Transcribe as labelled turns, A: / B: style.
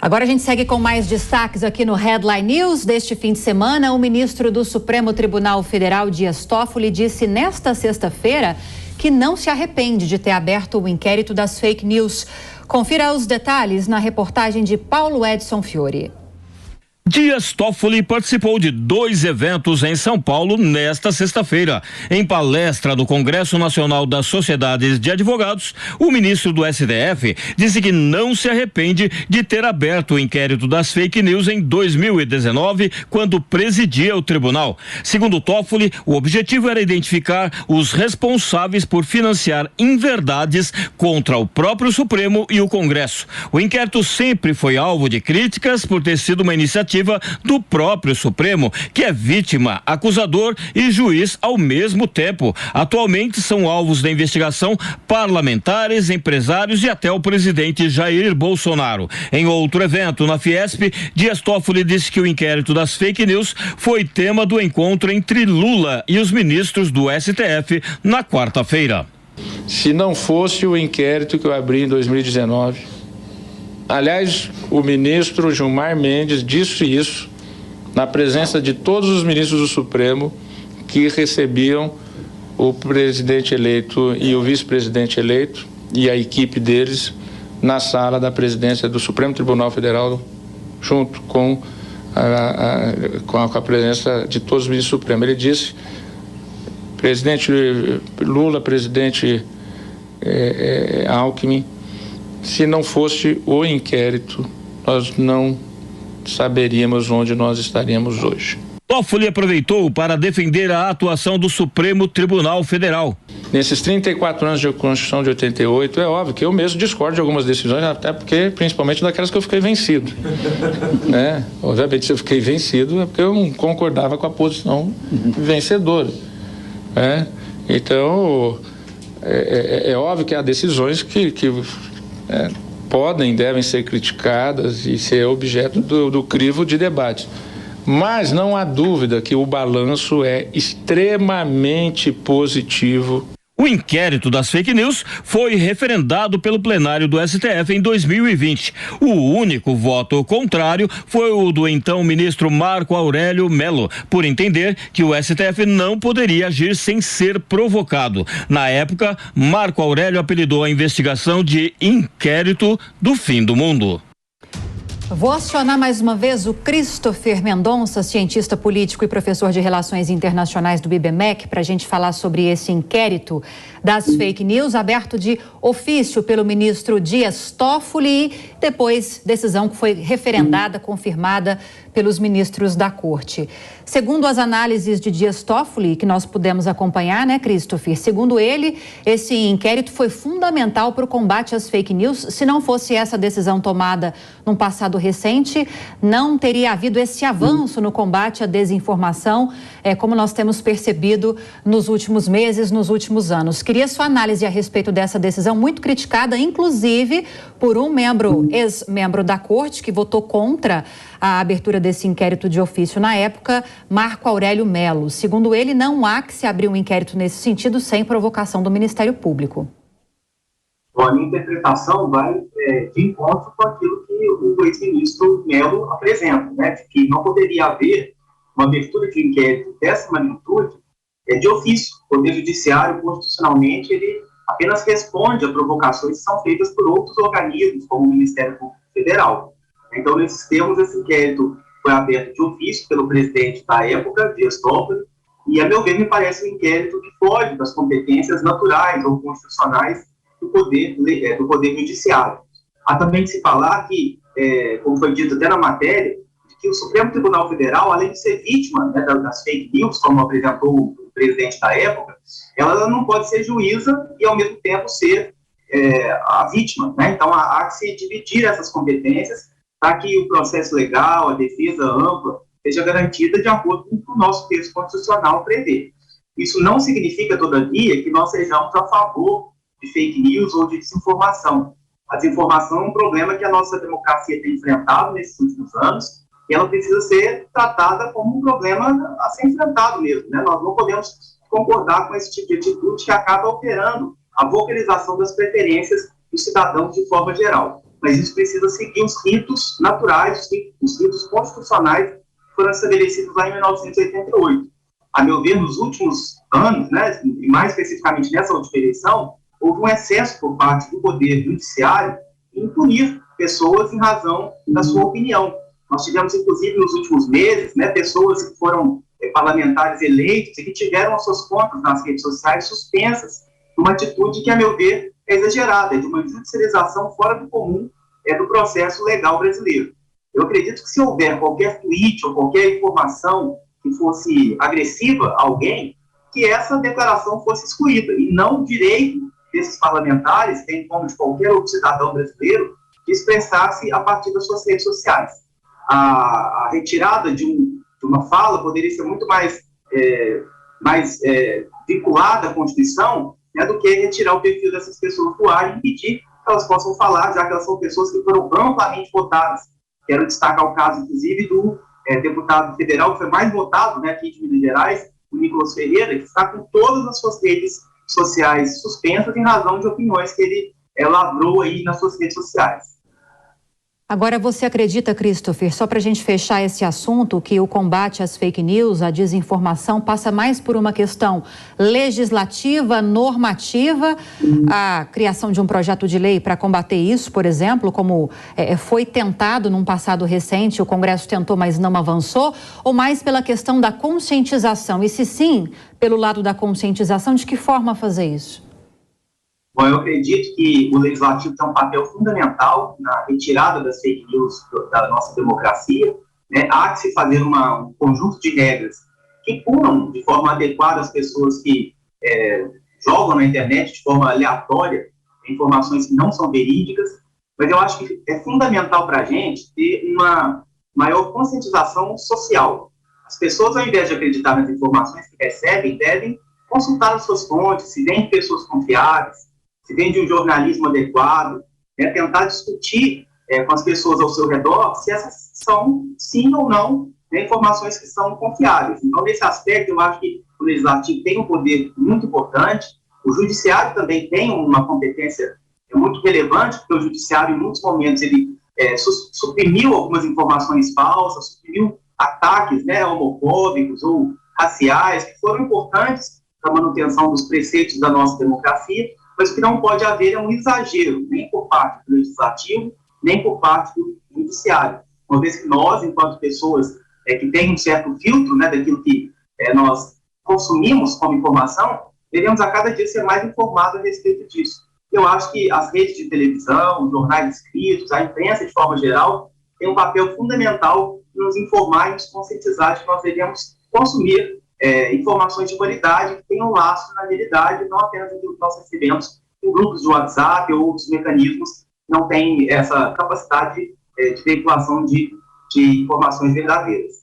A: Agora a gente segue com mais destaques aqui no Headline News. Deste fim de semana, o ministro do Supremo Tribunal Federal, Dias Toffoli, disse nesta sexta-feira que não se arrepende de ter aberto o inquérito das fake news. Confira os detalhes na reportagem de Paulo Edson Fiore.
B: Dias Toffoli participou de 2 eventos em São Paulo nesta sexta-feira. Em palestra do Congresso Nacional das Sociedades de Advogados, o ministro do STF disse que não se arrepende de ter aberto o inquérito das fake news em 2019, quando presidia o tribunal. Segundo Toffoli, o objetivo era identificar os responsáveis por financiar inverdades contra o próprio Supremo e o Congresso. O inquérito sempre foi alvo de críticas por ter sido uma iniciativa do próprio Supremo, que é vítima, acusador e juiz ao mesmo tempo. Atualmente são alvos da investigação parlamentares, empresários e até o presidente Jair Bolsonaro. Em outro evento na Fiesp, Dias Toffoli disse que o inquérito das fake news foi tema do encontro entre Lula e os ministros do STF na quarta-feira.
C: Se não fosse o inquérito que eu abri em 2019, aliás, o ministro Gilmar Mendes disse isso na presença de todos os ministros do Supremo que recebiam o presidente eleito e o vice-presidente eleito e a equipe deles na sala da presidência do Supremo Tribunal Federal, junto com a presença de todos os ministros do Supremo. Ele disse, presidente Lula, presidente Alckmin, se não fosse o inquérito, nós não saberíamos onde nós estaríamos hoje.
B: Toffoli aproveitou para defender a atuação do Supremo Tribunal Federal.
C: Nesses 34 anos de Constituição de 88, é óbvio que eu mesmo discordo de algumas decisões, até porque, principalmente daquelas que eu fiquei vencido. Né? Obviamente, se eu fiquei vencido, é porque eu não concordava com a posição vencedora. Né? Então, é óbvio que há decisões que podem, devem ser criticadas e ser objeto do crivo de debate. Mas não há dúvida que o balanço é extremamente positivo.
B: O inquérito das fake news foi referendado pelo plenário do STF em 2020. O único voto contrário foi o do então ministro Marco Aurélio Mello, por entender que o STF não poderia agir sem ser provocado. Na época, Marco Aurélio apelidou a investigação de inquérito do fim do mundo.
A: Vou acionar mais uma vez o Christopher Mendonça, cientista político e professor de Relações Internacionais do IBMEC, para a gente falar sobre esse inquérito das fake news, aberto de ofício pelo ministro Dias Toffoli, depois decisão que foi referendada, confirmada pelos ministros da Corte. Segundo as análises de Dias Toffoli, que nós pudemos acompanhar, né, Christopher? Segundo ele, esse inquérito foi fundamental para o combate às fake news. Se não fosse essa decisão tomada num passado recente, não teria havido esse avanço no combate à desinformação, como nós temos percebido nos últimos meses, nos últimos anos. Queria sua análise a respeito dessa decisão, muito criticada, inclusive por um ex-membro da Corte, que votou contra a abertura desse inquérito de ofício na época, Marco Aurélio Mello. Segundo ele, não há que se abrir um inquérito nesse sentido sem provocação do Ministério Público.
D: A minha interpretação vai de encontro com aquilo que o ex-ministro Mello apresenta, né, de que não poderia haver uma abertura de inquérito dessa magnitude de ofício. O Poder Judiciário, constitucionalmente, ele apenas responde a provocações que são feitas por outros organismos, como o Ministério Público Federal. Então, nesses termos, esse inquérito foi aberto de ofício pelo presidente da época, Dias Toffoli, e, a meu ver, me parece um inquérito que foge das competências naturais ou constitucionais do Poder Judiciário. Há também de se falar que, como foi dito até na matéria, que o Supremo Tribunal Federal, além de ser vítima, né, das fake news, como apresentou o presidente da época, ela não pode ser juíza e, ao mesmo tempo, ser a vítima. Né? Então, há que se dividir essas competências para que o processo legal, a defesa ampla, seja garantida de acordo com o que o nosso texto constitucional prevê. Isso não significa, todavia, que nós sejamos a favor de fake news ou de desinformação. A desinformação é um problema que a nossa democracia tem enfrentado nesses últimos anos e ela precisa ser tratada como um problema a ser enfrentado mesmo. Né? Nós não podemos concordar com esse tipo de atitude que acaba alterando a vocalização das preferências dos cidadãos de forma geral. mas isso precisa seguir os ritos naturais, os ritos constitucionais que foram estabelecidos lá em 1988. A meu ver, nos últimos anos, né, e mais especificamente nessa última eleição, houve um excesso por parte do Poder Judiciário em punir pessoas em razão da sua opinião. Nós tivemos, inclusive, nos últimos meses, né, pessoas que foram parlamentares eleitos e que tiveram as suas contas nas redes sociais suspensas, uma atitude que, a meu ver, é exagerada, de uma judicialização fora do comum do processo legal brasileiro. Eu acredito que se houver qualquer tweet ou qualquer informação que fosse agressiva a alguém, que essa declaração fosse excluída, e não o direito desses parlamentares, bem como de qualquer outro cidadão brasileiro, de expressar-se a partir das suas redes sociais. A retirada de uma fala poderia ser muito mais vinculada à Constituição, né, do que retirar o perfil dessas pessoas do ar e impedir que elas possam falar, já que elas são pessoas que foram amplamente votadas. Quero destacar o caso, inclusive, do deputado federal que foi mais votado, né, aqui de Minas Gerais, o Nicolas Ferreira, que está com todas as suas redes sociais suspensas em razão de opiniões que ele lavrou aí nas suas redes sociais.
A: Agora, você acredita, Christopher, só para a gente fechar esse assunto, que o combate às fake news, à desinformação, passa mais por uma questão legislativa, normativa, a criação de um projeto de lei para combater isso, por exemplo, como foi tentado num passado recente, o Congresso tentou, mas não avançou, ou mais pela questão da conscientização? E se sim, pelo lado da conscientização, de que forma fazer isso?
D: Bom, eu acredito que o Legislativo tem um papel fundamental na retirada das fake news da nossa democracia, né? Há que se fazer um conjunto de regras que punam de forma adequada as pessoas que jogam na internet de forma aleatória informações que não são verídicas, mas eu acho que é fundamental para a gente ter uma maior conscientização social. As pessoas, ao invés de acreditar nas informações que recebem, devem consultar as suas fontes, se vêm de pessoas confiáveis, se vem de um jornalismo adequado, né, tentar discutir com as pessoas ao seu redor se essas são, sim ou não, né, informações que são confiáveis. Então, nesse aspecto, eu acho que o Legislativo tem um poder muito importante, o Judiciário também tem uma competência muito relevante, porque o Judiciário, em muitos momentos, ele suprimiu algumas informações falsas, suprimiu ataques, né, homofóbicos ou raciais, que foram importantes para a manutenção dos preceitos da nossa democracia, mas o que não pode haver é um exagero, nem por parte do Legislativo, nem por parte do Judiciário. Uma vez que nós, enquanto pessoas que têm um certo filtro, né, daquilo que nós consumimos como informação, devemos a cada dia ser mais informados a respeito disso. Eu acho que as redes de televisão, os jornais escritos, a imprensa de forma geral, tem um papel fundamental em nos informar e nos conscientizar de que nós devemos consumir informações de qualidade que tenham laço na realidade, não apenas aquilo que nós recebemos em grupos de WhatsApp ou outros mecanismos que não têm essa capacidade de veiculação de informações verdadeiras.